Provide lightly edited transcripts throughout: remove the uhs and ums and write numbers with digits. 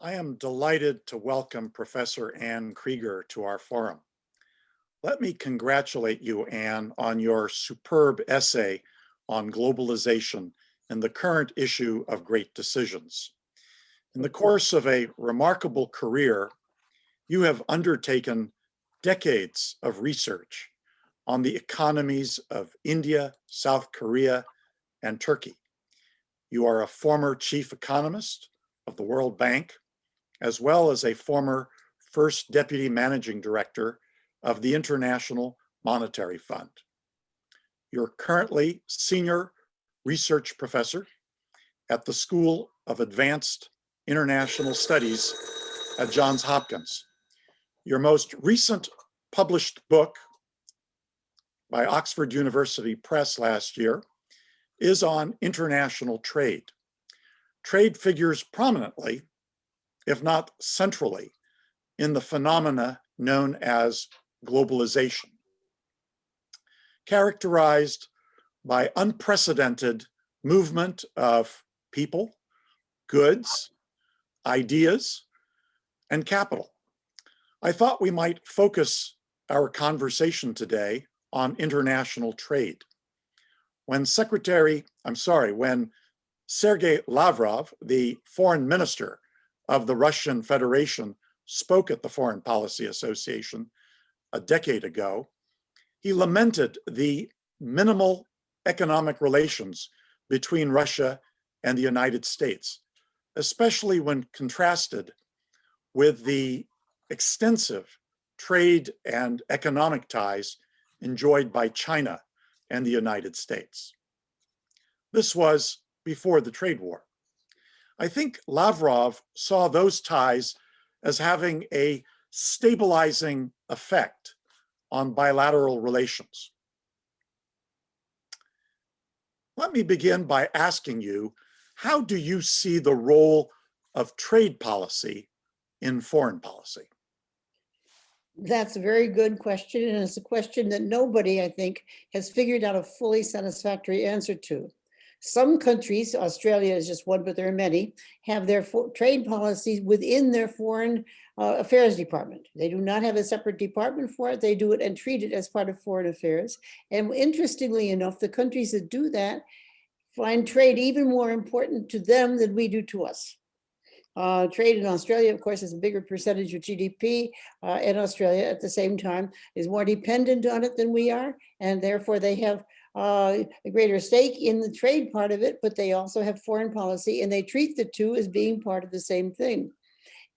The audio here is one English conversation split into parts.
I am delighted to welcome Professor Ann Krueger to our forum. Let me congratulate you, Ann, on your superb essay on globalization in the current issue of Great Decisions. In the course of a remarkable career, you have undertaken decades of research on the economies of India, South Korea, and Turkey. You are a former chief economist of the World Bank, as well as a former first deputy managing director of the International Monetary Fund. You're currently senior research professor at the School of Advanced International Studies at Johns Hopkins. Your most recent published book by Oxford University Press last year is on international trade. Trade figures prominently, if not centrally, in the phenomena known as globalization, characterized by unprecedented movement of people, goods, ideas, and capital. I thought we might focus our conversation today on international trade. When Sergei Lavrov, the foreign minister of the Russian Federation, spoke at the Foreign Policy Association a decade ago, he lamented the minimal economic relations between Russia and the United States, especially when contrasted with the extensive trade and economic ties enjoyed by China and the United States. This was before the trade war. I think Lavrov saw those ties as having a stabilizing effect on bilateral relations. Let me begin by asking you, how do you see the role of trade policy in foreign policy? That's a very good question, and it's a question that nobody, I think, has figured out a fully satisfactory answer to. Some countries, Australia is just one, but there are many, have their trade policies within their foreign affairs department. They do not have a separate department for it. They do it and treat it as part of foreign affairs. And interestingly enough, the countries that do that find trade even more important to them than we do to us. Trade in Australia, of course, is a bigger percentage of GDP, and Australia at the same time is more dependent on it than we are, and therefore they have a greater stake in the trade part of it, but they also have foreign policy, and they treat the two as being part of the same thing.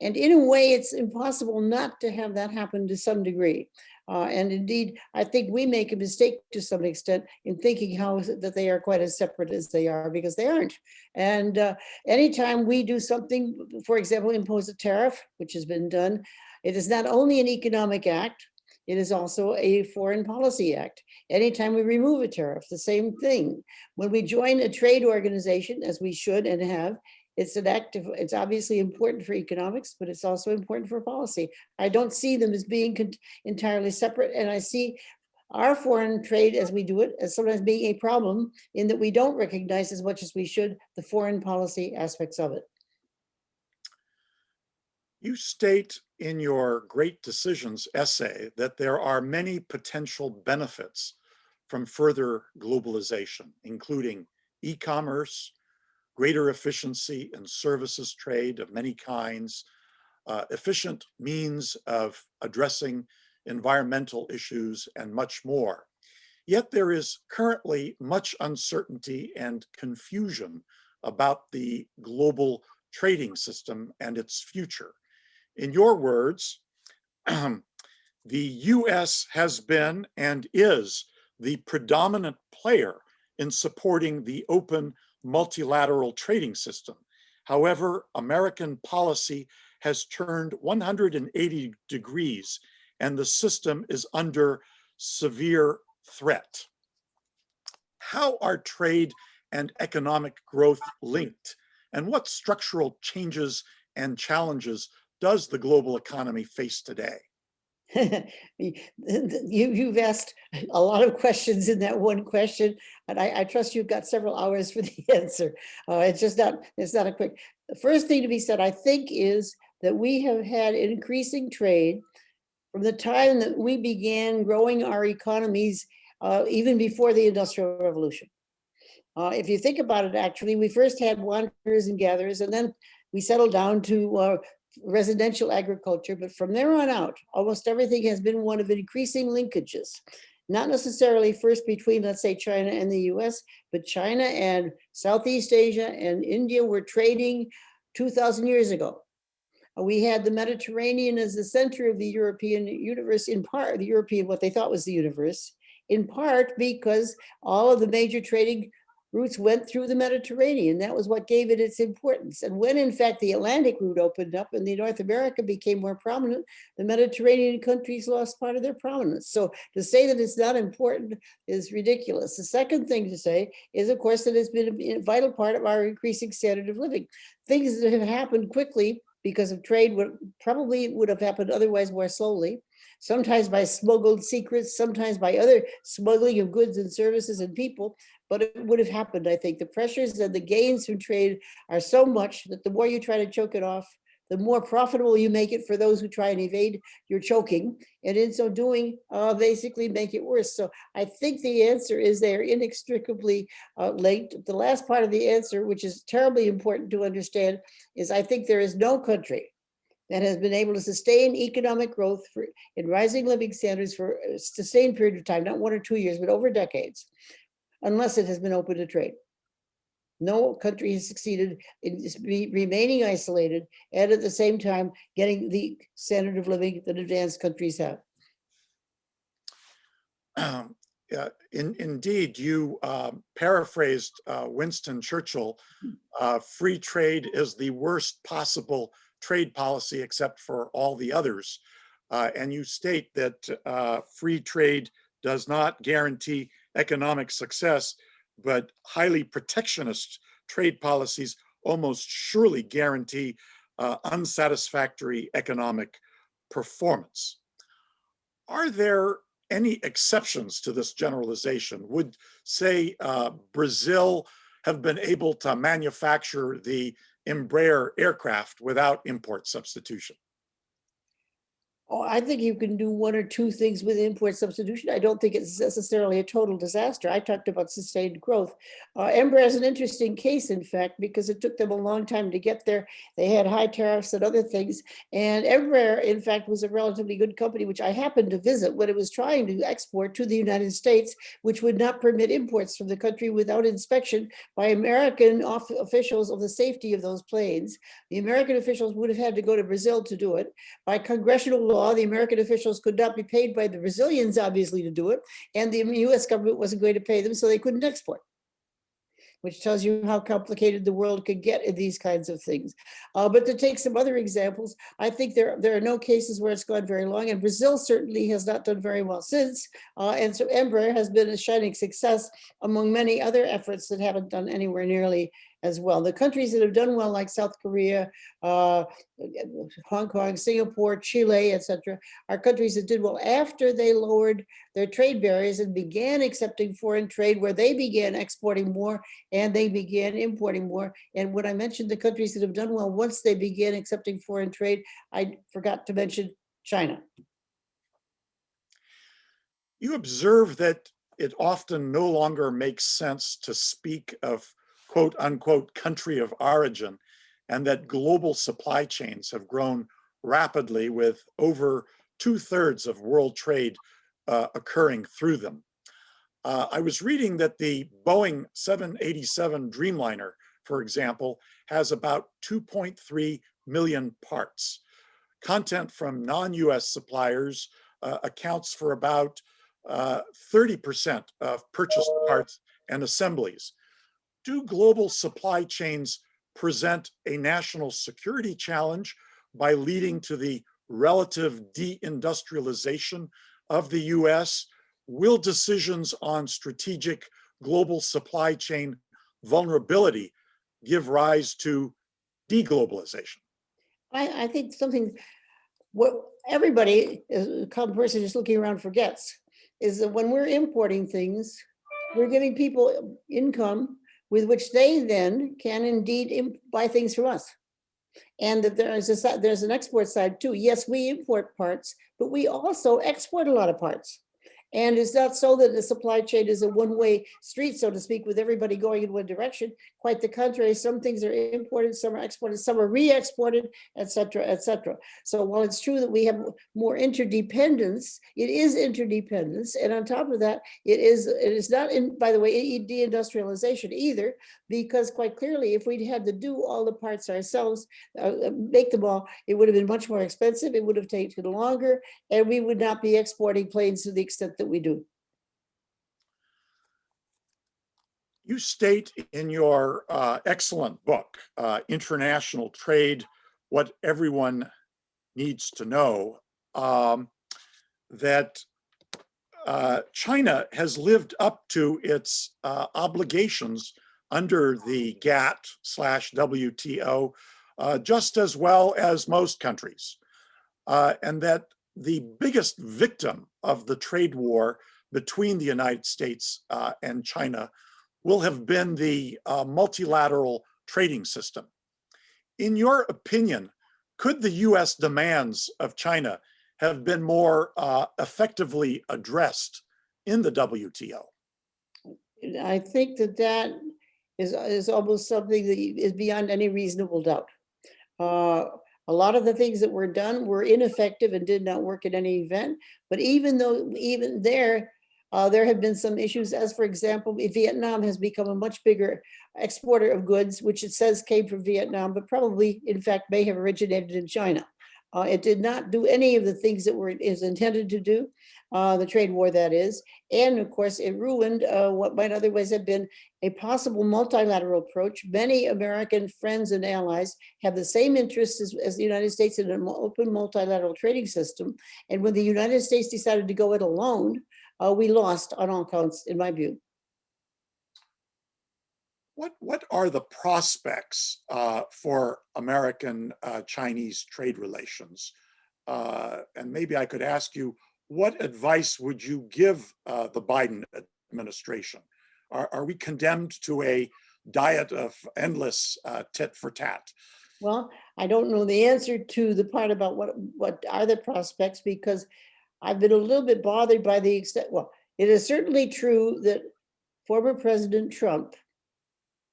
And in a way, it's impossible not to have that happen to some degree. And indeed, I think we make a mistake to some extent in thinking that they are quite as separate as they are, because they aren't. And anytime we do something, for example, impose a tariff, which has been done, it is not only an economic act, it is also a foreign policy act. Anytime we remove a tariff, the same thing. When we join a trade organization, as we should and have, it's obviously important for economics, but it's also important for policy. I don't see them as being entirely separate, and I see our foreign trade as we do it as sometimes being a problem in that we don't recognize as much as we should the foreign policy aspects of it. You state in your Great Decisions essay that there are many potential benefits from further globalization, including e-commerce, greater efficiency in services trade of many kinds, efficient means of addressing environmental issues, and much more. Yet there is currently much uncertainty and confusion about the global trading system and its future. In your words, the US has been and is the predominant player in supporting the open multilateral trading system. However, American policy has turned 180 degrees and the system is under severe threat. How are trade and economic growth linked? And what structural changes and challenges does the global economy face today? You've asked a lot of questions in that one question, and I trust you've got several hours for the answer. It's not a quick. The first thing to be said, I think, is that we have had increasing trade from the time that we began growing our economies, even before the Industrial Revolution. If you think about it, actually, we first had hunters and gatherers, and then we settled down to residential agriculture. But from there on out, almost everything has been one of increasing linkages, not necessarily first between, let's say, China and the US, but China and Southeast Asia and India were trading 2,000 years ago. We had the Mediterranean as the center of the European universe, in part, the European, what they thought was the universe, in part because all of the major trading routes went through the Mediterranean. That was what gave it its importance. And when, in fact, the Atlantic route opened up and the North America became more prominent, the Mediterranean countries lost part of their prominence. So to say that it's not important is ridiculous. The second thing to say is, of course, that it's been a vital part of our increasing standard of living. Things that have happened quickly because of trade probably would have happened otherwise more slowly, sometimes by smuggled secrets, sometimes by other smuggling of goods and services and people, but it would have happened, I think. The pressures and the gains from trade are so much that the more you try to choke it off, the more profitable you make it for those who try and evade your choking. And in so doing, basically make it worse. So I think the answer is they're inextricably linked. The last part of the answer, which is terribly important to understand, is I think there is no country that has been able to sustain economic growth in rising living standards for a sustained period of time, not 1 or 2 years, but over decades, unless it has been open to trade. No country has succeeded in remaining isolated and at the same time getting the standard of living that advanced countries have. Indeed, you paraphrased Winston Churchill, free trade is the worst possible trade policy except for all the others. And you state that free trade does not guarantee economic success, but highly protectionist trade policies almost surely guarantee unsatisfactory economic performance. Are there any exceptions to this generalization? Would, say, Brazil have been able to manufacture the Embraer aircraft without import substitution? Oh, I think you can do 1 or 2 things with import substitution. I don't think it's necessarily a total disaster. I talked about sustained growth. Embraer is an interesting case, in fact, because it took them a long time to get there. They had high tariffs and other things. And Embraer, in fact, was a relatively good company, which I happened to visit when it was trying to export to the United States, which would not permit imports from the country without inspection by American officials of the safety of those planes. The American officials would have had to go to Brazil to do it. By congressional law, the American officials could not be paid by the Brazilians, obviously, to do it, and the US government wasn't going to pay them, so they couldn't export, which tells you how complicated the world could get in these kinds of things. But to take some other examples, I think there are no cases where it's gone very long, and Brazil certainly has not done very well since. And so Embraer has been a shining success among many other efforts that haven't done anywhere nearly as well. The countries that have done well, like South Korea, Hong Kong, Singapore, Chile, etc., are countries that did well after they lowered their trade barriers and began accepting foreign trade, where they began exporting more and they began importing more. And when I mentioned the countries that have done well once they began accepting foreign trade, I forgot to mention China. You observe that it often no longer makes sense to speak of quote unquote country of origin, and that global supply chains have grown rapidly with over 2/3 of world trade occurring through them. I was reading that the Boeing 787 Dreamliner, for example, has about 2.3 million parts. Content from non-US suppliers accounts for about 30% of purchased parts and assemblies. Do global supply chains present a national security challenge by leading to the relative deindustrialization of the US? Will decisions on strategic global supply chain vulnerability give rise to deglobalization? I think something what everybody, a common person just looking around forgets, is that when we're importing things, we're giving people income with which they then can indeed buy things from us. And that there's an export side too. Yes, we import parts, but we also export a lot of parts. And it's not so that the supply chain is a one-way street, so to speak, with everybody going in one direction. Quite the contrary, some things are imported, some are exported, some are re-exported, et cetera, et cetera. So while it's true that we have more interdependence, it is interdependence. And on top of that, it is not, by the way, deindustrialization either, because quite clearly, if we'd had to do all the parts ourselves, make them all, it would have been much more expensive, it would have taken longer, and we would not be exporting planes to the extent that we do. You state in your excellent book, International Trade, What Everyone Needs to Know, that China has lived up to its obligations under the GATT/WTO just as well as most countries, and that the biggest victim of the trade war between the United States and China will have been the multilateral trading system. In your opinion, could the US demands of China have been more effectively addressed in the WTO? I think that is almost something that is beyond any reasonable doubt. A lot of the things that were done were ineffective and did not work in any event. But even there have been some issues, as for example, Vietnam has become a much bigger exporter of goods, which it says came from Vietnam, but probably in fact may have originated in China. It did not do any of the things that is intended to do, the trade war that is. And of course, it ruined what might otherwise have been a possible multilateral approach. Many American friends and allies have the same interests as the United States in an open multilateral trading system. And when the United States decided to go it alone, we lost on all counts, in my view. What are the prospects for American-Chinese trade relations? And maybe I could ask you, what advice would you give the Biden administration? Are we condemned to a diet of endless tit for tat? Well, I don't know the answer to the part about what are the prospects, because I've been a little bit bothered by the extent. Well, it is certainly true that former President Trump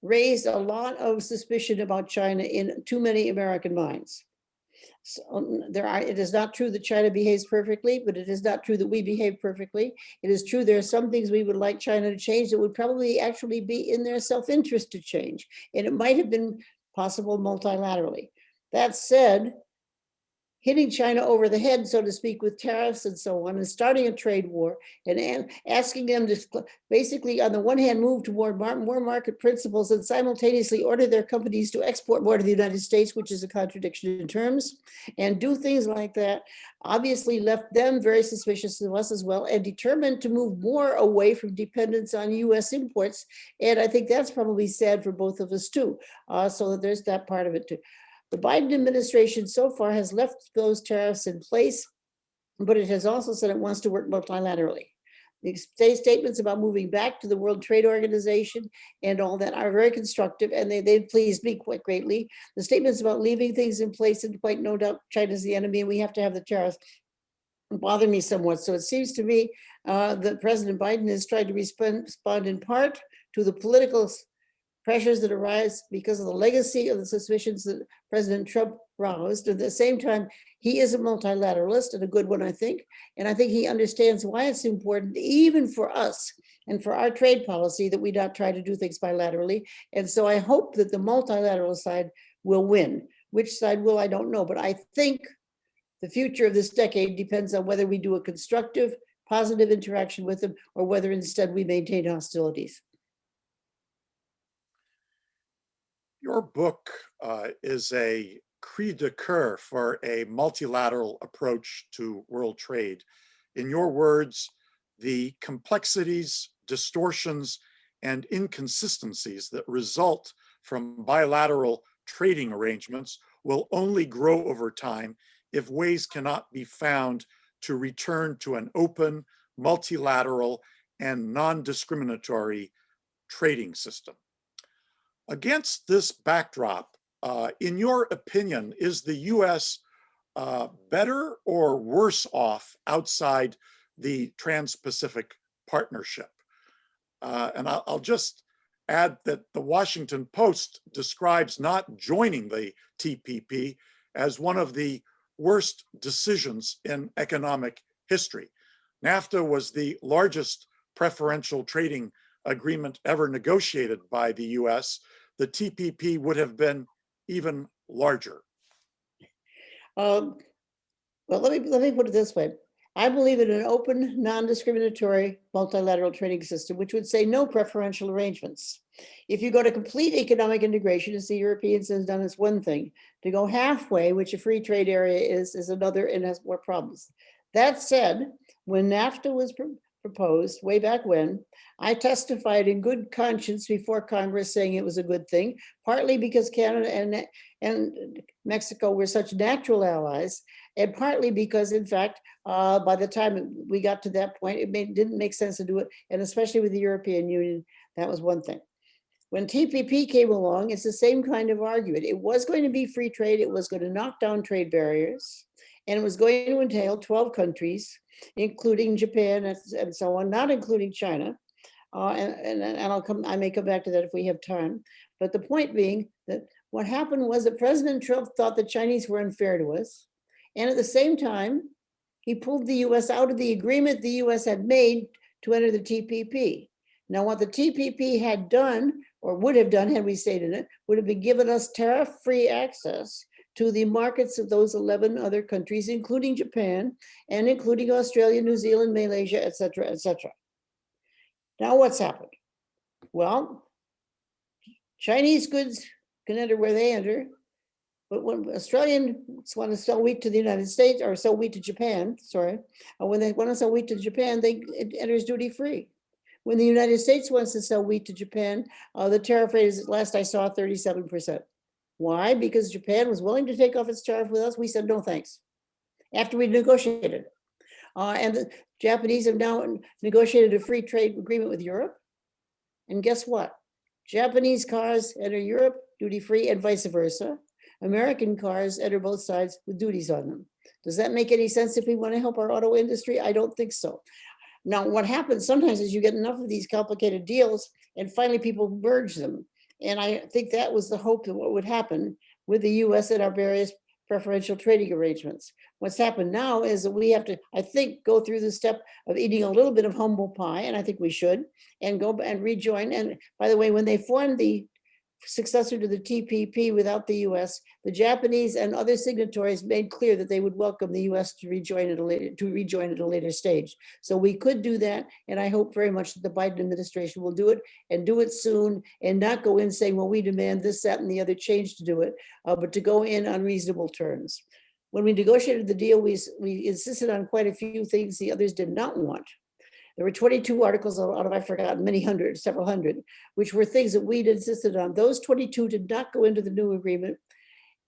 raised a lot of suspicion about China in too many American minds. So it is not true that China behaves perfectly, but it is not true that we behave perfectly. It is true there are some things we would like China to change that would probably actually be in their self-interest to change. And it might have been possible multilaterally. That said, hitting China over the head, so to speak, with tariffs and so on, and starting a trade war, and asking them to basically, on the one hand, move toward more market principles and simultaneously order their companies to export more to the United States, which is a contradiction in terms, and do things like that, obviously left them very suspicious of us as well, and determined to move more away from dependence on US imports. And I think that's probably sad for both of us too. So there's that part of it too. The Biden administration so far has left those tariffs in place, but it has also said it wants to work multilaterally. The statements about moving back to the World Trade Organization and all that are very constructive, and they pleased me quite greatly. The statements about leaving things in place, and quite no doubt China's the enemy and we have to have the tariffs, bother me somewhat. So it seems to me that President Biden has tried to respond in part to the political pressures that arise because of the legacy of the suspicions that President Trump roused. At the same time, he is a multilateralist, and a good one, I think. And I think he understands why it's important, even for us and for our trade policy, that we not try to do things bilaterally. And so I hope that the multilateral side will win. Which side will, I don't know. But I think the future of this decade depends on whether we do a constructive, positive interaction with them, or whether instead we maintain hostilities. Your book is a cri de coeur for a multilateral approach to world trade. In your words, the complexities, distortions, and inconsistencies that result from bilateral trading arrangements will only grow over time if ways cannot be found to return to an open, multilateral, and non-discriminatory trading system. Against this backdrop, in your opinion, is the US better or worse off outside the Trans-Pacific Partnership? And I'll just add that the Washington Post describes not joining the TPP as one of the worst decisions in economic history. NAFTA was the largest preferential trading agreement ever negotiated by the US. The TPP would have been even larger. Well, let me put it this way. I believe in an open, non-discriminatory multilateral trading system, which would say no preferential arrangements. If you go to complete economic integration, as the Europeans have done, is one thing. To go halfway, which a free trade area is another and has more problems. That said, when NAFTA was proposed way back when, I testified in good conscience before Congress saying it was a good thing, partly because Canada and Mexico were such natural allies, and partly because, in fact, by the time we got to that point, it didn't make sense to do it, and especially with the European Union, that was one thing. When TPP came along, it's the same kind of argument. It was going to be free trade, it was going to knock down trade barriers, and it was going to entail 12 countries, including Japan and so on, not including China. I may come back to that if we have time. But the point being that what happened was that President Trump thought the Chinese were unfair to us. And at the same time, he pulled the US out of the agreement the US had made to enter the TPP. Now, what the TPP had done, or would have done had we stayed in it, would have been given us tariff-free access to the markets of those 11 other countries, including Japan, and including Australia, New Zealand, Malaysia, et cetera, et cetera. Now, what's happened? Well, Chinese goods can enter where they enter, but when Australians want to sell wheat to the United States, or sell wheat to Japan, when they want to sell wheat to Japan, it enters duty-free. When the United States wants to sell wheat to Japan, the tariff rate is, last I saw, 37%. Why? Because Japan was willing to take off its tariff with us. We said, no, thanks, after we negotiated. And the Japanese have now negotiated a free trade agreement with Europe. And guess what? Japanese cars enter Europe duty-free and vice versa. American cars enter both sides with duties on them. Does that make any sense if we want to help our auto industry? I don't think so. Now, what happens sometimes is you get enough of these complicated deals and finally people merge them. And I think that was the hope of what would happen with the US and our various preferential trading arrangements. What's happened now is that we have to, I think, go through the step of eating a little bit of humble pie, and I think we should, and go and rejoin. And by the way, when they formed the successor to the TPP without the US, the Japanese and other signatories made clear that they would welcome the US to rejoin at a later stage. So we could do that, and I hope very much that the Biden administration will do it, and do it soon, and not go in saying, well, we demand this, that, and the other change to do it, but to go in on reasonable terms. When we negotiated the deal, we insisted on quite a few things the others did not want. There were 22 articles out of, I've forgotten, many hundred, several hundred, which were things that we'd insisted on. Those 22 did not go into the new agreement,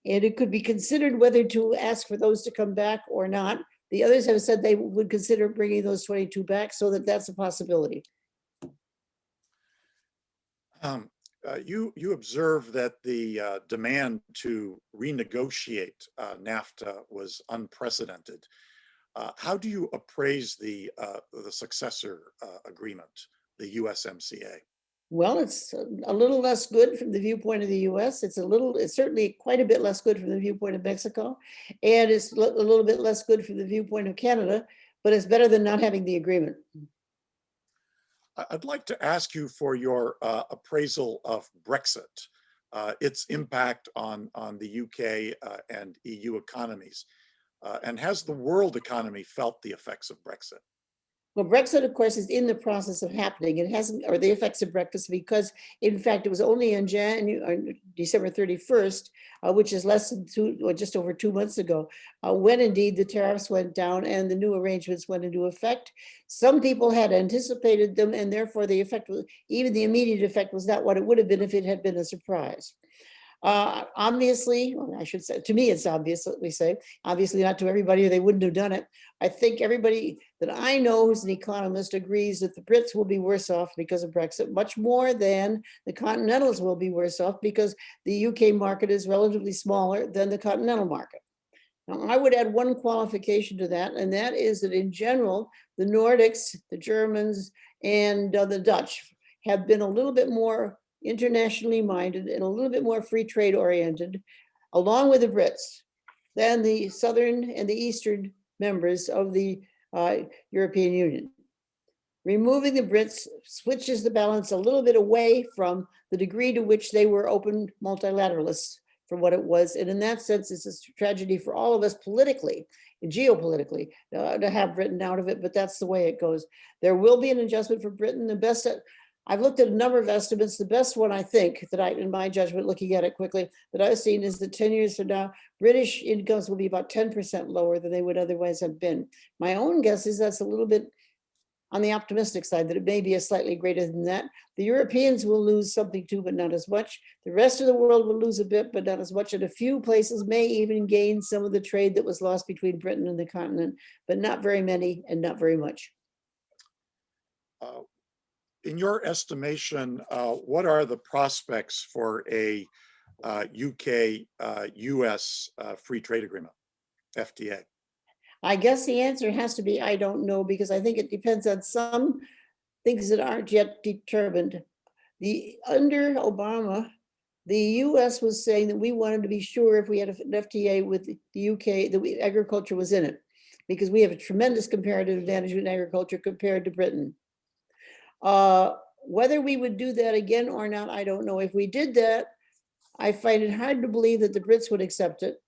and it could be considered whether to ask for those to come back or not. The others have said they would consider bringing those 22 back, so that's a possibility. You observe that the demand to renegotiate NAFTA was unprecedented. How do you appraise the successor agreement, the USMCA? Well, it's a little less good from the viewpoint of the US. It's certainly quite a bit less good from the viewpoint of Mexico. And it's a little bit less good from the viewpoint of Canada, but it's better than not having the agreement. I'd like to ask you for your appraisal of Brexit, its impact on the UK and EU economies. And has the world economy felt the effects of Brexit? Well, Brexit, of course, is in the process of happening. It hasn't, or the effects of Brexit, because in fact, it was only in December 31st, which is less than just over 2 months ago, when indeed the tariffs went down and the new arrangements went into effect. Some people had anticipated them, and therefore the effect was, even the immediate effect was not what it would have been if it had been a surprise. Obviously, well, I should say, to me, it's obvious, let me say, obviously not to everybody, or they wouldn't have done it. I think everybody that I know who's an economist agrees that the Brits will be worse off because of Brexit, much more than the Continentals will be worse off because the UK market is relatively smaller than the continental market. Now, I would add one qualification to that, and that is that in general, the Nordics, the Germans, and the Dutch have been a little bit more internationally minded and a little bit more free trade oriented, along with the Brits, than the southern and the eastern members of the European Union. Removing the Brits switches the balance a little bit away from the degree to which they were open multilateralists from what it was. And in that sense, it's a tragedy for all of us politically and geopolitically to have Britain out of it, but that's the way it goes. There will be an adjustment for Britain. The best, I've looked at a number of estimates. The best one, I think, that in my judgment, looking at it quickly, that I've seen is that 10 years from now, British incomes will be about 10% lower than they would otherwise have been. My own guess is that's a little bit on the optimistic side, that it may be a slightly greater than that. The Europeans will lose something too, but not as much. The rest of the world will lose a bit, but not as much. And a few places may even gain some of the trade that was lost between Britain and the continent, but not very many and not very much. In your estimation, what are the prospects for a UK-US free trade agreement, FTA? I guess the answer has to be, I don't know, because I think it depends on some things that aren't yet determined. Under Obama, the US was saying that we wanted to be sure if we had an FTA with the UK, that agriculture was in it, because we have a tremendous comparative advantage in agriculture compared to Britain. Whether we would do that again or not, I don't know. If we did that, I find it hard to believe that the Brits would accept it.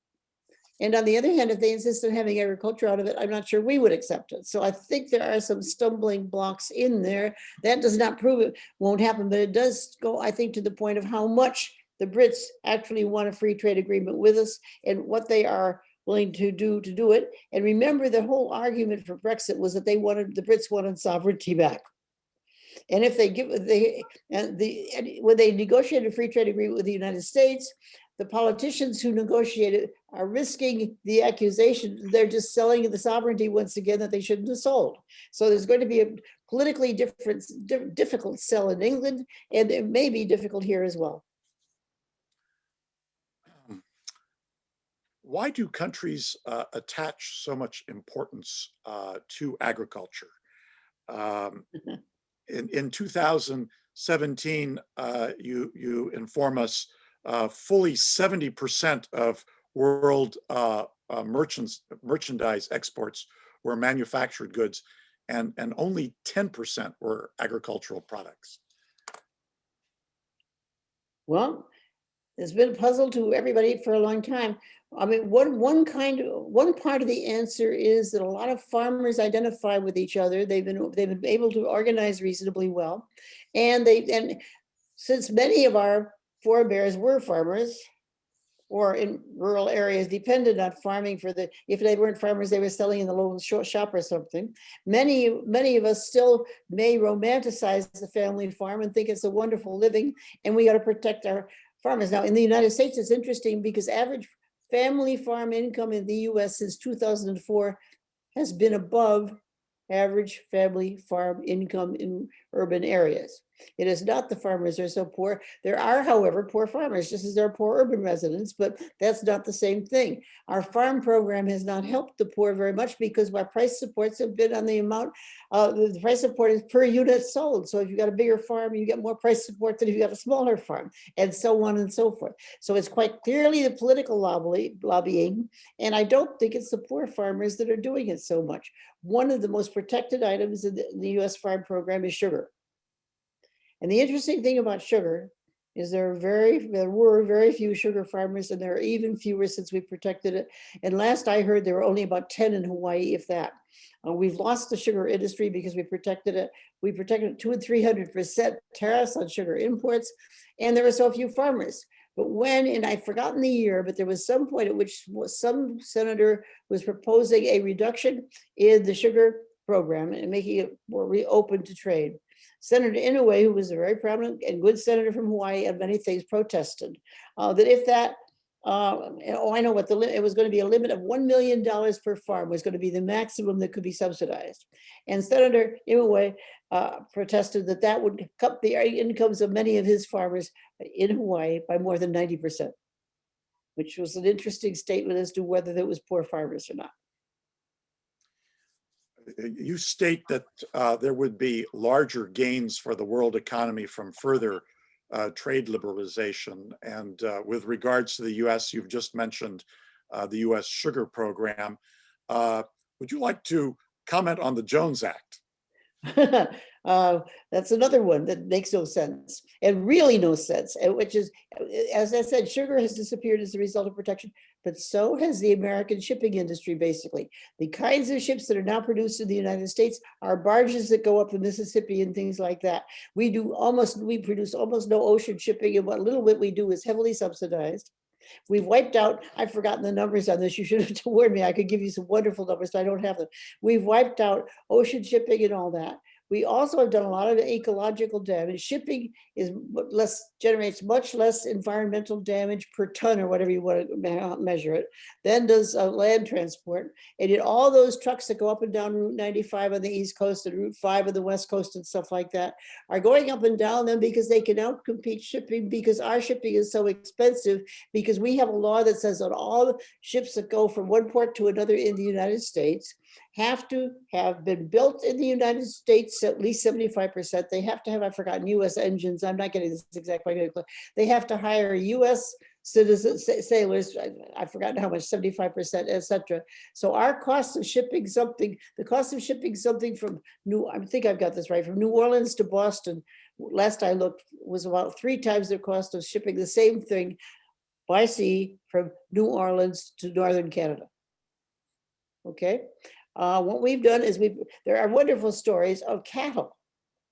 And on the other hand, if they insist on having agriculture out of it, I'm not sure we would accept it. So I think there are some stumbling blocks in there. That does not prove it won't happen, but it does go, I think, to the point of how much the Brits actually want a free trade agreement with us and what they are willing to do it. And remember, the whole argument for Brexit was that the Brits wanted sovereignty back. And if they when they negotiated a free trade agreement with the United States, the politicians who negotiated are risking the accusation they're just selling the sovereignty once again that they shouldn't have sold. So there's going to be a politically difficult sell in England, and it may be difficult here as well. Why do countries attach so much importance to agriculture? In 2017, you inform us fully 70% of world merchandise exports were manufactured goods, and only 10% were agricultural products. Well, it's been a puzzle to everybody for a long time. I mean, one part of the answer is that a lot of farmers identify with each other. They've been able to organize reasonably well, and since many of our forebears were farmers, or in rural areas depended on farming if they weren't farmers, they were selling in the local shop or something. Many of us still may romanticize the family farm and think it's a wonderful living, and we got to protect our farmers. Now, in the United States, it's interesting because average family farm income in the US since 2004 has been above average family farm income in urban areas. It is not the farmers are so poor. There are, however, poor farmers, just as there are poor urban residents, but that's not the same thing. Our farm program has not helped the poor very much because our price supports have been on the amount, the price support is per unit sold. So if you've got a bigger farm, you get more price support than if you've got a smaller farm, and so on and so forth. So it's quite clearly the political lobbying, and I don't think it's the poor farmers that are doing it so much. One of the most protected items in the US farm program is sugar. And the interesting thing about sugar is there were very few sugar farmers, and there are even fewer since we protected it. And last I heard, there were only about 10 in Hawaii, if that. We've lost the sugar industry because we protected it. We protected it 200% and 300% tariffs on sugar imports, and there were so few farmers. But and I've forgotten the year, but there was some point at which some senator was proposing a reduction in the sugar program and making it more reopen to trade. Senator Inouye, who was a very prominent and good senator from Hawaii on many things, protested that if that, I know what it was going to be a limit of $1 million per farm was going to be the maximum that could be subsidized. And Senator Inouye protested that that would cut the incomes of many of his farmers in Hawaii by more than 90%, which was an interesting statement as to whether there was poor farmers or not. You state that there would be larger gains for the world economy from further trade liberalization. And with regards to the US, you've just mentioned the US sugar program. Would you like to comment on the Jones Act? That's another one that makes no sense and really no sense, which is, as I said, sugar has disappeared as a result of protection, but so has the American shipping industry, basically. The kinds of ships that are now produced in the United States are barges that go up the Mississippi and things like that. We produce almost no ocean shipping, and what little bit we do is heavily subsidized. We've wiped out, I've forgotten the numbers on this. You should have warned me. I could give you some wonderful numbers, but I don't have them. We've wiped out ocean shipping and all that. We also have done a lot of ecological damage. Shipping generates much less environmental damage per ton or whatever you want to measure it than does land transport. And yet all those trucks that go up and down Route 95 on the East Coast and Route 5 on the West Coast and stuff like that are going up and down them because they can outcompete shipping, because our shipping is so expensive, because we have a law that says that all the ships that go from one port to another in the United States have to have been built in the United States, at least 75%. They have to have, I've forgotten, US engines. I'm not getting this exactly. They have to hire US citizen sailors. I've forgotten how much, 75%, etc. So our cost of shipping something, the cost of shipping something from I think I've got this right, from New Orleans to Boston, last I looked, was about 3 times the cost of shipping the same thing by sea from New Orleans to Northern Canada. Okay. What we've done is there are wonderful stories of cattle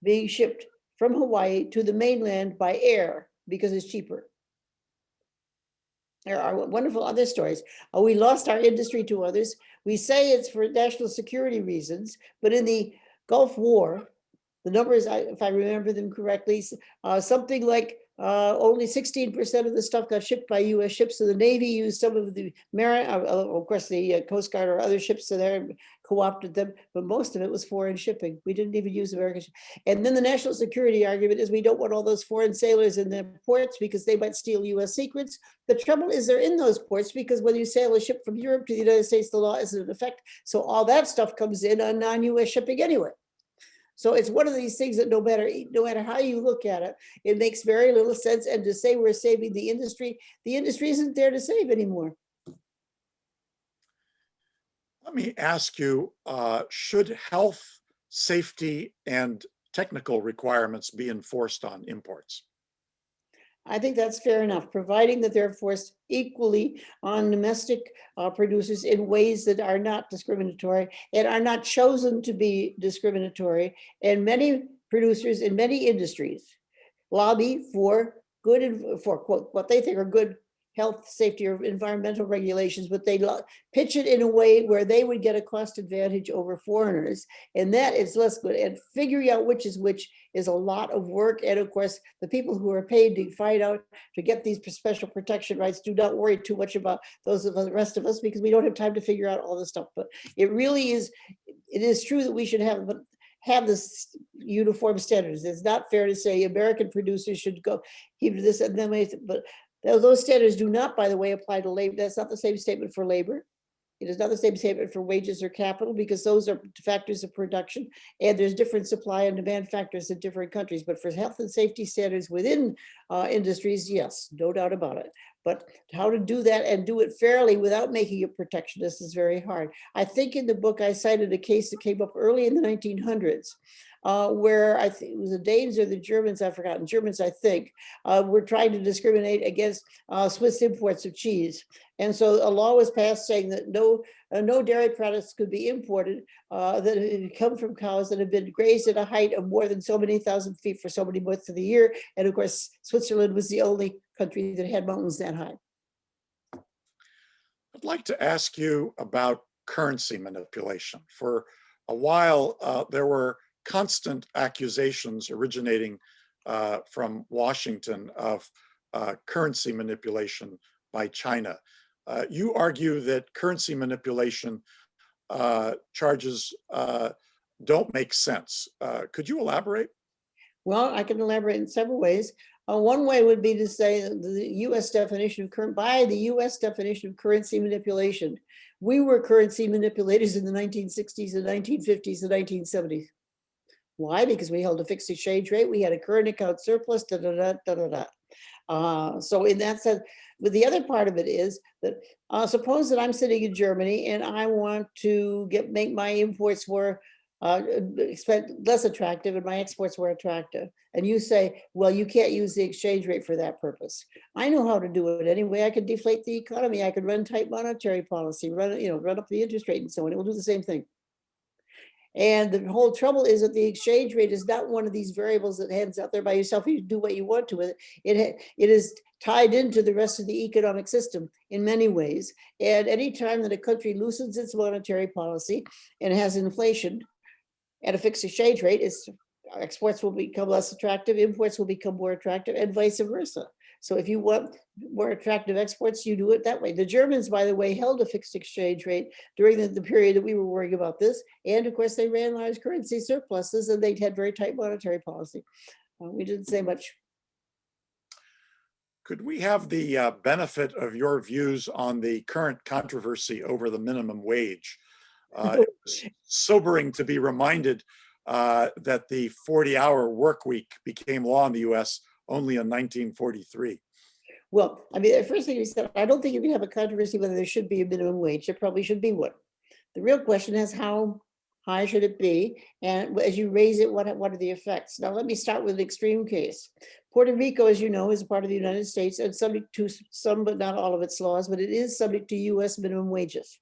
being shipped from Hawaii to the mainland by air because it's cheaper. There are wonderful other stories. We lost our industry to others. We say it's for national security reasons, but in the Gulf War, the numbers, if I remember them correctly, something like only 16% of the stuff got shipped by US ships. So the Navy used some of the of course, the Coast Guard or other ships there co-opted them, but most of it was foreign shipping. We didn't even use American shipping. And then the national security argument is we don't want all those foreign sailors in the ports because they might steal US secrets. The trouble is they're in those ports because when you sail a ship from Europe to the United States, the law isn't in effect. So all that stuff comes in on non-US shipping anyway. So it's one of these things that no matter how you look at it, it makes very little sense. And to say we're saving the industry isn't there to save anymore. Let me ask you, should health, safety, and technical requirements be enforced on imports? I think that's fair enough, providing that they're forced equally on domestic producers in ways that are not discriminatory and are not chosen to be discriminatory. And many producers in many industries lobby for quote, what they think are good health, safety, or environmental regulations, but they pitch it in a way where they would get a cost advantage over foreigners. And that is less good. And figuring out which is a lot of work. And of course, the people who are paid to fight out to get these special protection rights do not worry too much about those of the rest of us because we don't have time to figure out all this stuff. But it really is, it is true that we should have this uniform standards. It's not fair to say American producers should go even this and then, but those standards do not, by the way, apply to labor. That's not the same statement for labor. It is not the same statement for wages or capital because those are factors of production and there's different supply and demand factors in different countries. But for health and safety standards within industries, yes, no doubt about it. But how to do that and do it fairly without making it protectionist is very hard. I think in the book I cited a case that came up early in the 1900s where I think it was the Danes or the Germans, I've forgotten, Germans I think, were trying to discriminate against Swiss imports of cheese. And so a law was passed saying that no dairy products could be imported that had come from cows that had been grazed at a height of more than so many thousand feet for so many months of the year. And of course, Switzerland was the only country that had mountains that high. I'd like to ask you about currency manipulation. For a while, there were constant accusations originating from Washington of currency manipulation by China. You argue that currency manipulation charges don't make sense. Could you elaborate? Well, I can elaborate in several ways. One way would be to say that the U.S. definition of by the U.S. definition of currency manipulation, we were currency manipulators in the 1960s, the 1950s, the 1970s. Why? Because we held a fixed exchange rate, we had a current account surplus, da da da da da da. So in that sense, but the other part of it is that suppose that I'm sitting in Germany and I want to make my imports more less attractive and my exports were attractive. And you say, well, you can't use the exchange rate for that purpose. I know how to do it anyway. I could deflate the economy. I could run tight monetary policy, run up the interest rate and so on. It will do the same thing. And the whole trouble is that the exchange rate is not one of these variables that hands out there by yourself. You do what you want to with it. It is tied into the rest of the economic system in many ways. And anytime that a country loosens its monetary policy and has inflation at a fixed exchange rate, its exports will become less attractive, imports will become more attractive, and vice versa. So if you want more attractive exports, you do it that way. The Germans, by the way, held a fixed exchange rate during the period that we were worrying about this. And of course, they ran large currency surpluses and they had very tight monetary policy. We didn't say much. Could we have the benefit of your views on the current controversy over the minimum wage? It's sobering to be reminded that the 40-hour work week became law in the US only in 1943. Well, I mean, the first thing you said, I don't think you can have a controversy whether there should be a minimum wage. There probably should be one. The real question is how high should it be? And as you raise it, what are the effects? Now, let me start with an extreme case. Puerto Rico, as you know, is a part of the United States and subject to some, but not all of its laws, but it is subject to US minimum wages.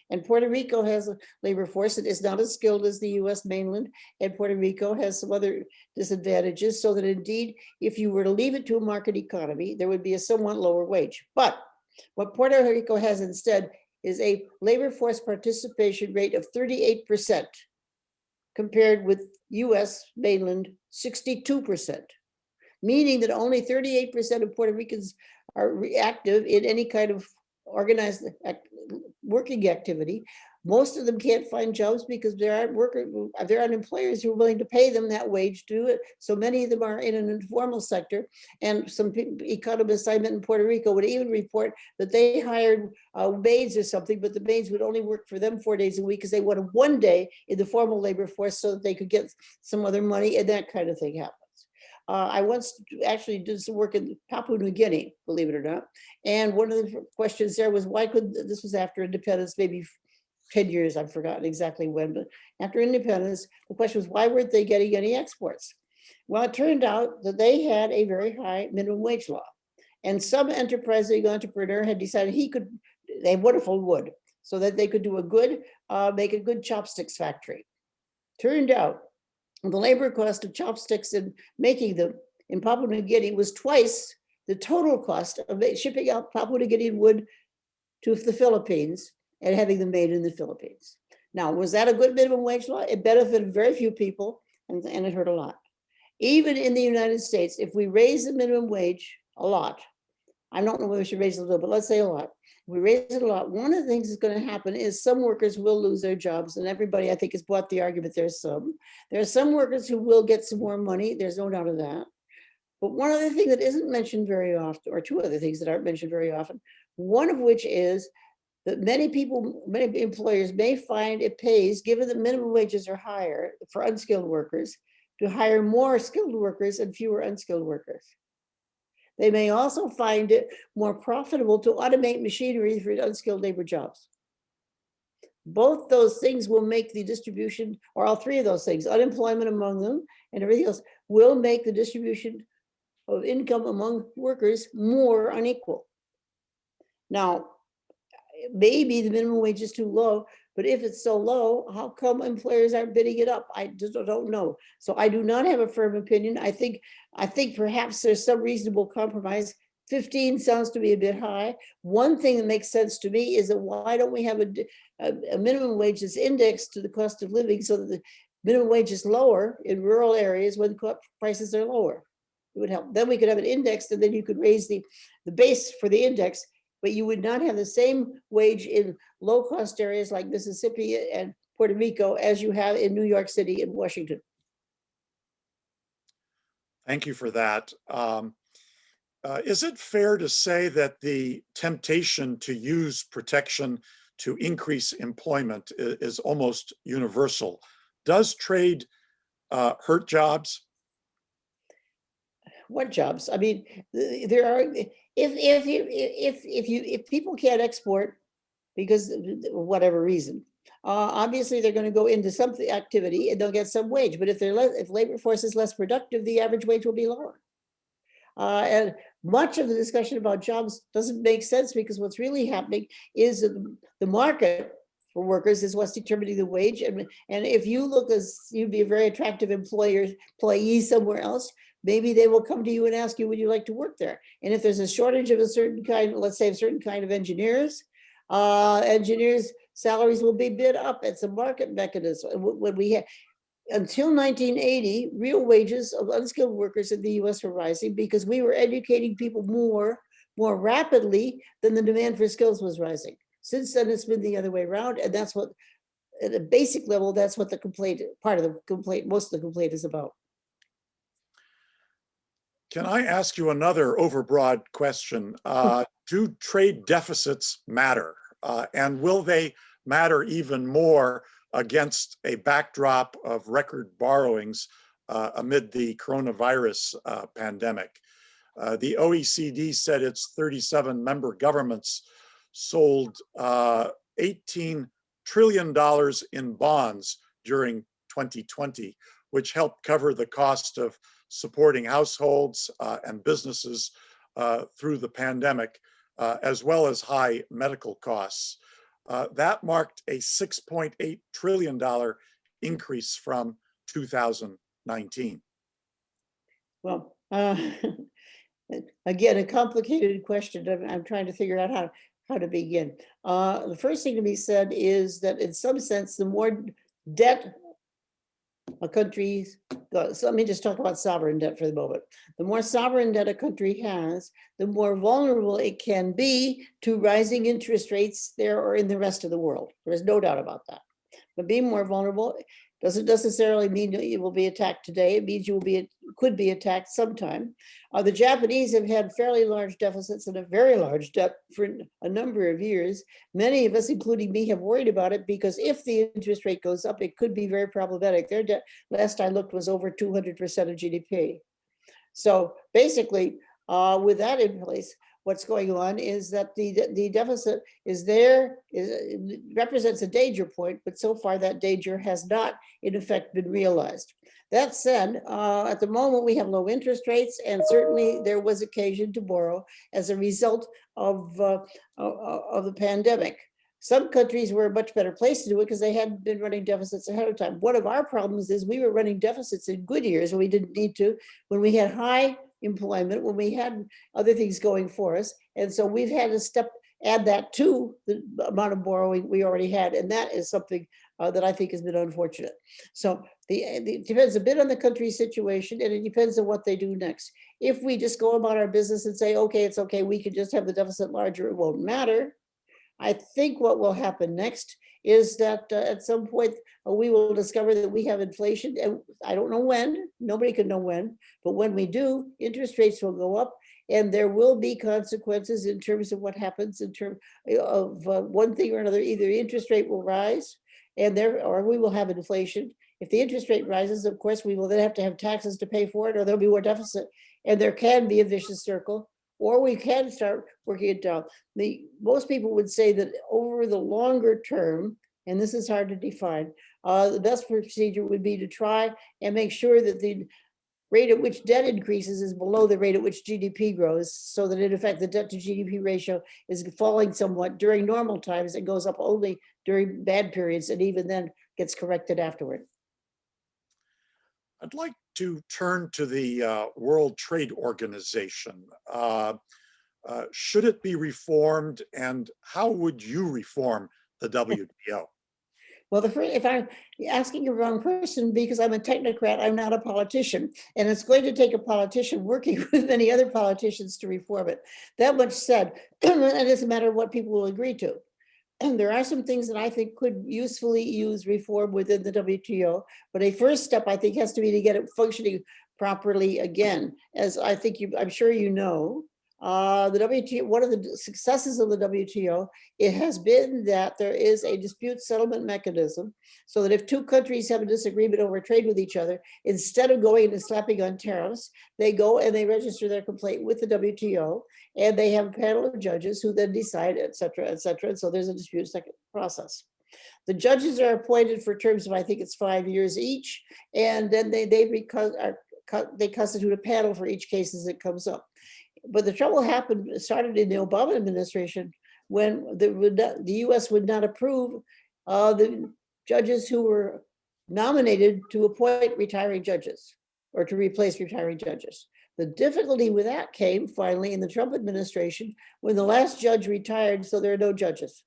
And Puerto Rico has a labor force that is not as skilled as the US mainland, and Puerto Rico has some other disadvantages, so that indeed, if you were to leave it to a market economy, there would be a somewhat lower wage. But what Puerto Rico has instead is a labor force participation rate of 38%, compared with US mainland 62%, meaning that only 38% of Puerto Ricans are active in any kind of organized working activity. Most of them can't find jobs because there aren't employers who are willing to pay them that wage to do it. So many of them are in an informal sector. And some economists I met in Puerto Rico would even report that they hired maids or something, but the maids would only work for them 4 days a week because they wanted 1 day in the formal labor force so that they could get some other money, and that kind of thing happens. I once actually did some work in Papua New Guinea, believe it or not. And one of the questions there was, why could, this was after independence, maybe 10 years, I've forgotten exactly when, but after independence, the question was, why weren't they getting any exports? Well, it turned out that they had a very high minimum wage law. And some enterprising entrepreneur had decided they had wonderful wood, so that they could do make a good chopsticks factory. Turned out, the labor cost of chopsticks and making them in Papua New Guinea was twice the total cost of shipping out Papua New Guinean wood to the Philippines and having them made in the Philippines. Now, was that a good minimum wage law? It benefited very few people, and it hurt a lot. Even in the United States, if we raise the minimum wage a lot, I don't know whether we should raise it a little, but let's say a lot. If we raise it a lot, one of the things that's going to happen is some workers will lose their jobs, and everybody, I think, has bought the argument there are some workers who will get some more money. There's no doubt of that. But one other thing that isn't mentioned very often, or two other things that aren't mentioned very often, one of which is that many employers may find it pays, given that minimum wages are higher for unskilled workers, to hire more skilled workers and fewer unskilled workers. They may also find it more profitable to automate machinery for unskilled labor jobs. Both those things will make the distribution, or all three of those things, unemployment among them and everything else, will make the distribution of income among workers more unequal. Now, maybe the minimum wage is too low, but if it's so low, how come employers aren't bidding it up? I just don't know. So I do not have a firm opinion. I think perhaps there's some reasonable compromise. 15 sounds to be a bit high. One thing that makes sense to me is that why don't we have a minimum wage that's indexed to the cost of living, so that minimum wage is lower in rural areas when prices are lower. It would help. Then we could have an index, and then you could raise the base for the index, but you would not have the same wage in low-cost areas like Mississippi and Puerto Rico as you have in New York City and Washington. Thank you for that. Is it fair to say that the temptation to use protection to increase employment is almost universal? Does trade hurt jobs? What jobs? I mean, there are, if people can't export because of whatever reason, obviously they're going to go into some activity and they'll get some wage. But if if labor force is less productive, the average wage will be lower. And much of the discussion about jobs doesn't make sense, because what's really happening is the market for workers is what's determining the wage. And if you look as you'd be a very attractive employee somewhere else, maybe they will come to you and ask you, would you like to work there? And if there's a shortage of a certain kind, let's say a certain kind of engineers, salaries will be bid up. It's a market mechanism. When we have, until 1980, real wages of unskilled workers in the US were rising because we were educating people more rapidly than the demand for skills was rising. Since then, it's been the other way around. And that's what, at a basic level, that's what the complaint, part of the complaint, most of the complaint is about. Can I ask you another overbroad question? Do trade deficits matter? And will they matter even more against a backdrop of record borrowings amid the coronavirus pandemic? The OECD said its 37 member governments sold $18 trillion in bonds during 2020, which helped cover the cost of supporting households and businesses through the pandemic, as well as high medical costs. That marked a $6.8 trillion increase from 2019. Well, again, a complicated question. I'm trying to figure out how to begin. The first thing to be said is that in some sense, the more debt a country's got, so let me just talk about sovereign debt for the moment. The more sovereign debt a country has, the more vulnerable it can be to rising interest rates there or in the rest of the world. There is no doubt about that. But being more vulnerable doesn't necessarily mean that you will be attacked today. It means you will could be attacked sometime. The Japanese have had fairly large deficits and a very large debt for a number of years. Many of us, including me, have worried about it because if the interest rate goes up, it could be very problematic. Their debt, last I looked, was over 200% of GDP. So basically, with that in place, what's going on is that the deficit is there, represents a danger point, but so far that danger has not, in effect, been realized. That said, at the moment we have low interest rates, and certainly there was occasion to borrow as a result of the pandemic. Some countries were a much better place to do it because they hadn't been running deficits ahead of time. One of our problems is we were running deficits in good years when we didn't need to, when we had high employment, when we had other things going for us. And so we've had to add that to the amount of borrowing we already had. And that is something that I think has been unfortunate. So it depends a bit on the country's situation, and it depends on what they do next. If we just go about our business and say, okay, it's okay, we can just have the deficit larger, it won't matter. I think what will happen next is that at some point we will discover that we have inflation, and I don't know when, nobody can know when, but when we do, interest rates will go up, and there will be consequences in terms of what happens in terms of one thing or another. Either the interest rate will rise, or we will have inflation. If the interest rate rises, of course, we will then have to have taxes to pay for it, or there'll be more deficit, and there can be a vicious circle. Or we can start working it down. Most people would say that over the longer term, and this is hard to define, the best procedure would be to try and make sure that the rate at which debt increases is below the rate at which GDP grows, so that in effect the debt to GDP ratio is falling somewhat during normal times and goes up only during bad periods, and even then gets corrected afterward. I'd like to turn to the World Trade Organization. Should it be reformed, and how would you reform the WTO? Well, if I'm asking the wrong person, because I'm a technocrat, I'm not a politician. And it's going to take a politician working with many other politicians to reform it. That much said, it doesn't matter what people will agree to. And there are some things that I think could usefully use reform within the WTO. But a first step, I think, has to be to get it functioning properly again. As I think I'm sure you know, the WTO, one of the successes of the WTO, it has been that there is a dispute settlement mechanism, so that if two countries have a disagreement over trade with each other, instead of going and slapping on tariffs, they go and they register their complaint with the WTO, and they have a panel of judges who then decide, et cetera, et cetera. And so there's a dispute second process. The judges are appointed for terms of, I think it's 5 years each, and then they constitute a panel for each case as it comes up. But the trouble started in the Obama administration, when the US would not approve the judges who were nominated to appoint retiring judges or to replace retiring judges. The difficulty with that came finally in the Trump administration, when the last judge retired, so there are no judges.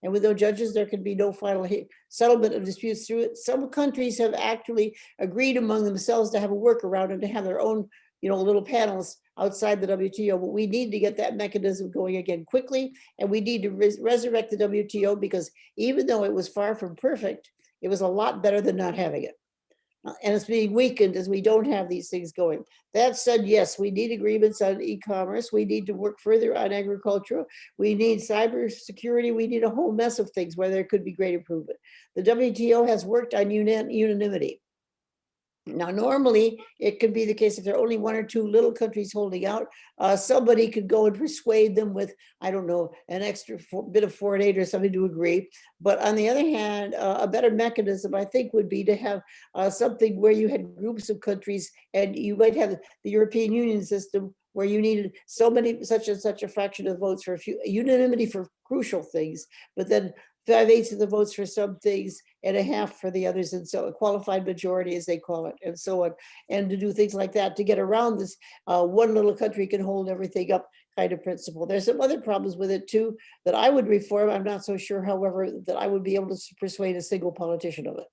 And with no judges, there can be no final settlement of disputes through it. Some countries have actually agreed among themselves to have a workaround and to have their own, little panels outside the WTO. But we need to get that mechanism going again quickly, and we need to resurrect the WTO, because even though it was far from perfect, it was a lot better than not having it. And it's being weakened as we don't have these things going. That said, yes, we need agreements on e-commerce. We need to work further on agriculture. We need cybersecurity. We need a whole mess of things where there could be great improvement. The WTO has worked on unanimity. Now, normally, it could be the case if there are only one or two little countries holding out, somebody could go and persuade them with, I don't know, an extra bit of foreign aid or something to agree. But on the other hand, a better mechanism, I think, would be to have something where you had groups of countries, and you might have the European Union system, where you needed such and such a fraction of votes for unanimity for crucial things, but then 5/8 of the votes for some things and a half for the others, and so a qualified majority, as they call it, and so on, and to do things like that to get around this one little country can hold everything up kind of principle. There's some other problems with it too that I would reform. I'm not so sure, however, that I would be able to persuade a single politician of it.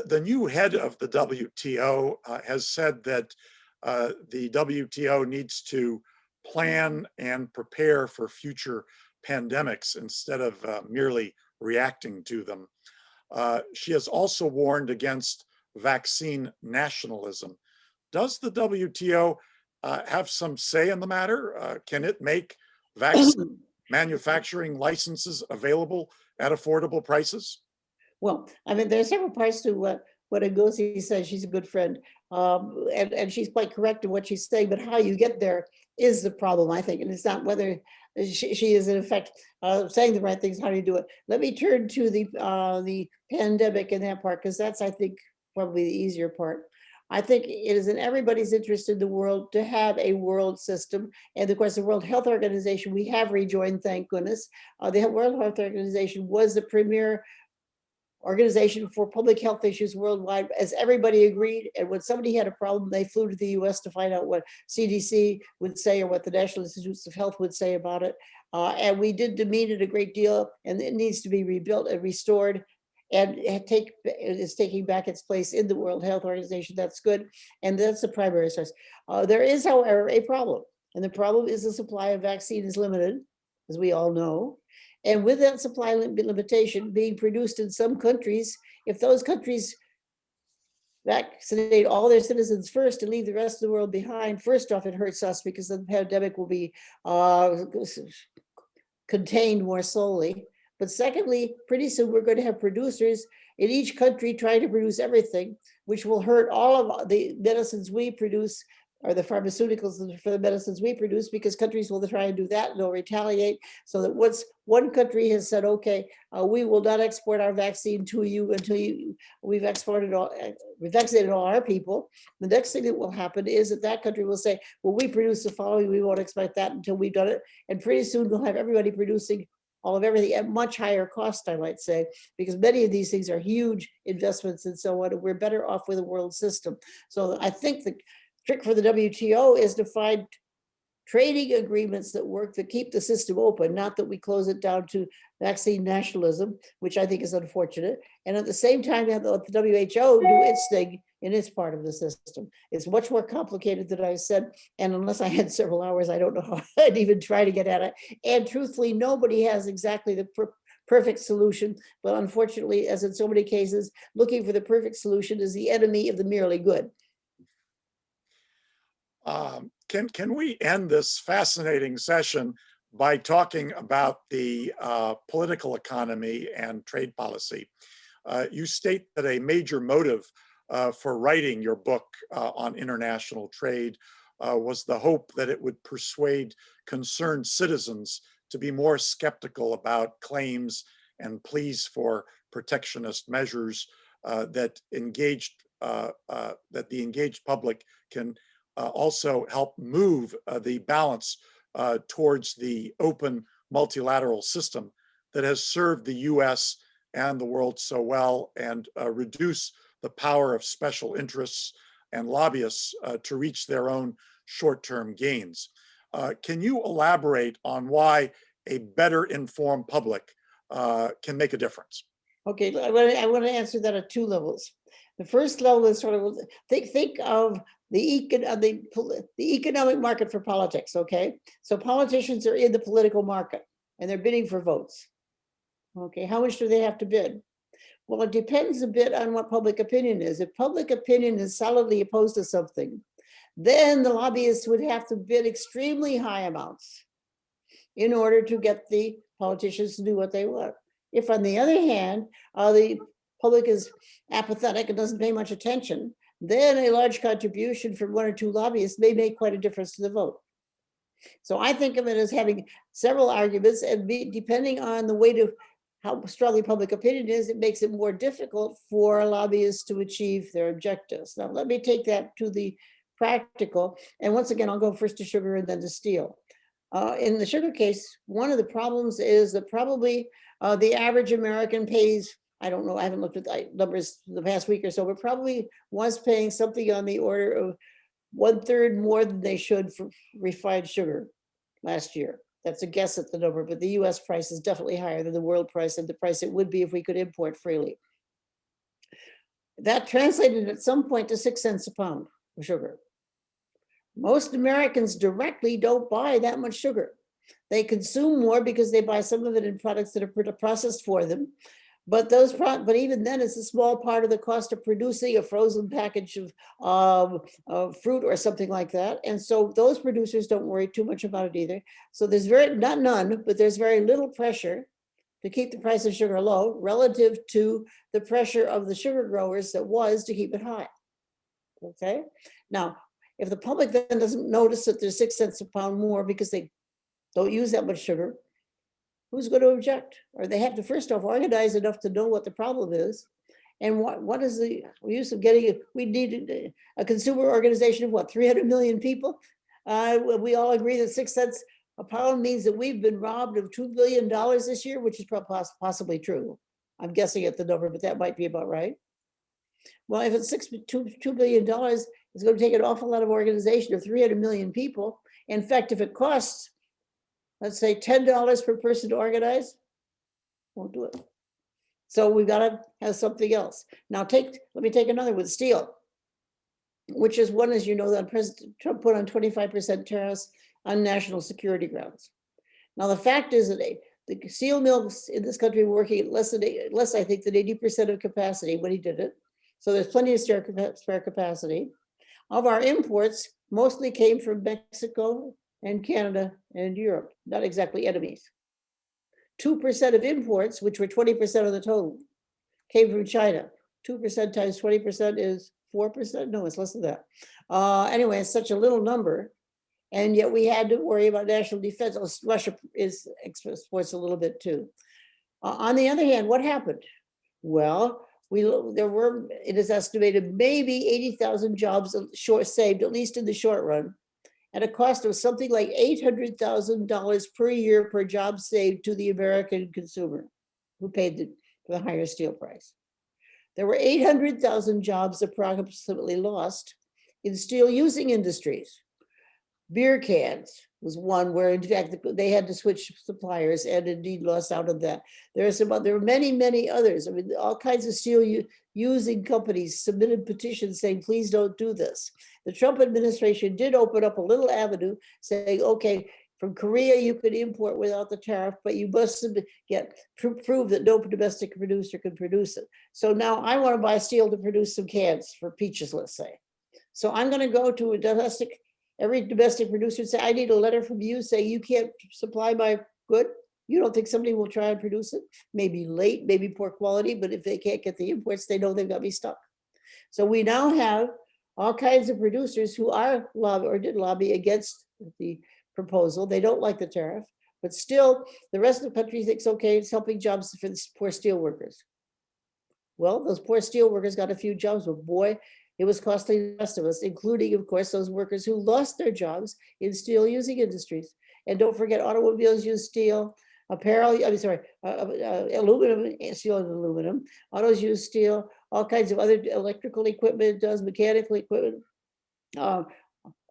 The new head of the WTO has said that the WTO needs to plan and prepare for future pandemics instead of merely reacting to them. She has also warned against vaccine nationalism. Does the WTO have some say in the matter? Can it make vaccine manufacturing licenses available at affordable prices? Well, I mean, there are several parts to what Ngozi says. She's a good friend, and she's quite correct in what she's saying. But how you get there is the problem, I think, and it's not whether she is in effect saying the right things. How do you do it? Let me turn to the pandemic and that part, because that's, I think, probably the easier part. I think it is in everybody's interest in the world to have a world system. And of course, the World Health Organization, we have rejoined, thank goodness. The World Health Organization was the premier organization for public health issues worldwide, as everybody agreed. And when somebody had a problem, they flew to the US to find out what CDC would say or what the National Institutes of Health would say about it. And we did demean it a great deal, and it needs to be rebuilt and restored, and is taking back its place in the World Health Organization. That's good. And that's the primary source. There is, however, a problem. And the problem is the supply of vaccine is limited, as we all know. And with that supply limitation being produced in some countries, if those countries vaccinate all their citizens first and leave the rest of the world behind, first off, it hurts us because the pandemic will be contained more solely. But secondly, pretty soon we're going to have producers in each country trying to produce everything, which will hurt all of the medicines we produce, or the pharmaceuticals for the medicines we produce, because countries will try and do that and they'll retaliate. So that once one country has said, okay, we will not export our vaccine to you until we've vaccinated all our people. The next thing that will happen is that country will say, well, we produce the following, we won't expect that until we've done it. And pretty soon we'll have everybody producing all of everything at much higher cost, I might say, because many of these things are huge investments and so on. We're better off with a world system. So I think the trick for the WTO is to trading agreements that work, that keep the system open, not that we close it down to vaccine nationalism, which I think is unfortunate. And at the same time, have the WHO do its thing in its part of the system. It's much more complicated than I said. And unless I had several hours, I don't know how I'd even try to get at it. And truthfully, nobody has exactly the perfect solution. But unfortunately, as in so many cases, looking for the perfect solution is the enemy of the merely good. Can we end this fascinating session by talking about the political economy and trade policy? You state that a major motive for writing your book on international trade was the hope that it would persuade concerned citizens to be more skeptical about claims and pleas for protectionist measures that the engaged public can also help move the balance towards the open multilateral system that has served the US and the world so well, and reduce the power of special interests and lobbyists to reach their own short-term gains. Can you elaborate on why a better informed public can make a difference? Okay, I want to answer that at two levels. The first level is sort of think of the economic market for politics. Okay, so politicians are in the political market and they're bidding for votes. Okay, how much do they have to bid? Well, it depends a bit on what public opinion is. If public opinion is solidly opposed to something, then the lobbyists would have to bid extremely high amounts in order to get the politicians to do what they want. If, on the other hand, the public is apathetic and doesn't pay much attention, then a large contribution from one or two lobbyists may make quite a difference to the vote. So I think of it as having several arguments, and depending on the weight of how strongly public opinion is, it makes it more difficult for lobbyists to achieve their objectives. Now, let me take that to the practical. And once again, I'll go first to sugar and then to steel. In the sugar case, one of the problems is that probably the average American pays, I don't know, I haven't looked at the numbers the past week or so, but probably was paying something on the order of 1/3 more than they should for refined sugar last year. That's a guess at the number, but the US price is definitely higher than the world price and the price it would be if we could import freely. That translated at some point to 6 cents a pound of sugar. Most Americans directly don't buy that much sugar. They consume more because they buy some of it in products that are processed for them. But even then, it's a small part of the cost of producing a frozen package of fruit or something like that. And so those producers don't worry too much about it either. So there's none, but there's very little pressure to keep the price of sugar low relative to the pressure of the sugar growers that was to keep it high. Okay. Now, if the public then doesn't notice that there's 6 cents a pound more because they don't use that much sugar, who's going to object? Or they have to first off organize enough to know what the problem is. And what is the use of getting, we need a consumer organization of what, 300 million people? We all agree that 6 cents a pound means that we've been robbed of $2 billion this year, which is possibly true. I'm guessing at the number, but that might be about right. Well, if it's $2 billion, it's going to take an awful lot of organization of 300 million people. In fact, if it costs, let's say $10 per person to organize, won't do it. So we've got to have something else. Now let me take another with steel, which is one, as you know, that President Trump put on 25% tariffs on national security grounds. Now the fact is that the steel mills in this country were working at less, I think, than 80% of capacity when he did it. So there's plenty of spare capacity. Of our imports, mostly came from Mexico and Canada and Europe, not exactly enemies. 2% of imports, which were 20% of the total, came from China. 2% times 20% is 4%? No, it's less than that. Anyway, it's such a little number. And yet we had to worry about national defense. Russia exports a little bit too. On the other hand, what happened? Well, it is estimated maybe 80,000 jobs saved, at least in the short run, at a cost of something like $800,000 per year per job saved to the American consumer who paid for the higher steel price. There were 800,000 jobs approximately lost in steel using industries, beer cans, was one where in fact they had to switch suppliers and indeed lost out on that. There are many others. I mean, all kinds of steel using companies submitted petitions saying, please don't do this. The Trump administration did open up a little avenue saying, okay, from Korea you could import without the tariff, but you must prove that no domestic producer can produce it. So now I want to buy steel to produce some cans for peaches, let's say. So I'm going to go to every domestic producer and say, I need a letter from you saying you can't supply my good. You don't think somebody will try and produce it? Maybe late, maybe poor quality, but if they can't get the imports, they know they've got me stuck. So we now have all kinds of producers who are did lobby against the proposal. They don't like the tariff, but still the rest of the country thinks, okay, it's helping jobs for the poor steel workers. Well, those poor steel workers got a few jobs, but boy, it was costly to the rest of us, including, of course, those workers who lost their jobs in steel using industries. And don't forget, automobiles use steel, aluminum, steel and aluminum. Autos use steel, all kinds of other electrical equipment does, mechanical equipment,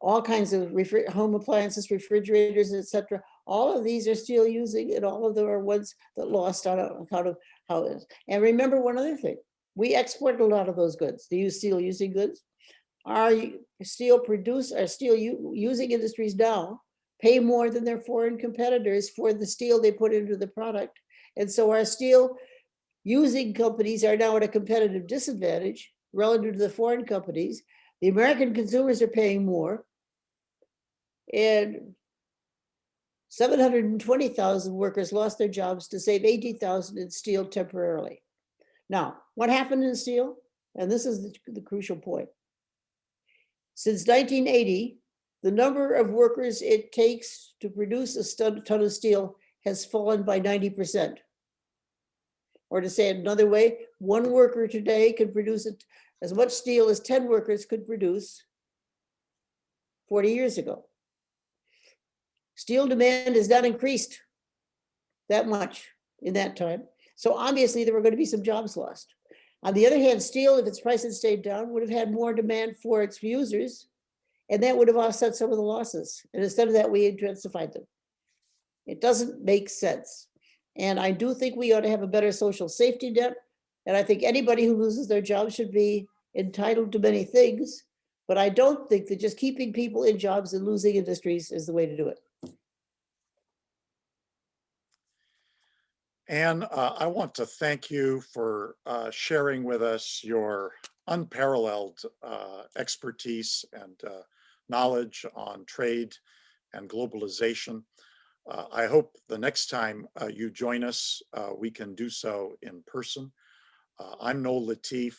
all kinds of home appliances, refrigerators, etc. All of these are steel using, and all of them are ones that lost on account of how it is. And remember one other thing. We export a lot of those goods, the steel using goods. Our steel using industries now pay more than their foreign competitors for the steel they put into the product. And so our steel using companies are now at a competitive disadvantage relative to the foreign companies. The American consumers are paying more. And 720,000 workers lost their jobs to save 80,000 in steel temporarily. Now, what happened in steel? And this is the crucial point. Since 1980, the number of workers it takes to produce a ton of steel has fallen by 90%. Or to say it another way, one worker today can produce as much steel as 10 workers could produce 40 years ago. Steel demand has not increased that much in that time. So obviously there were going to be some jobs lost. On the other hand, steel, if its price had stayed down, would have had more demand for its users, and that would have offset some of the losses. And instead of that, we intensified them. It doesn't make sense. And I do think we ought to have a better social safety net. And I think anybody who loses their job should be entitled to many things. But I don't think that just keeping people in jobs and losing industries is the way to do it. Anne, I want to thank you for sharing with us your unparalleled expertise and knowledge on trade and globalization. I hope the next time you join us, we can do so in person. I'm Noel Latif,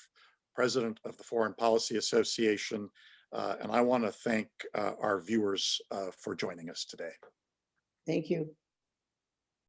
president of the Foreign Policy Association, and I want to thank our viewers for joining us today. Thank you.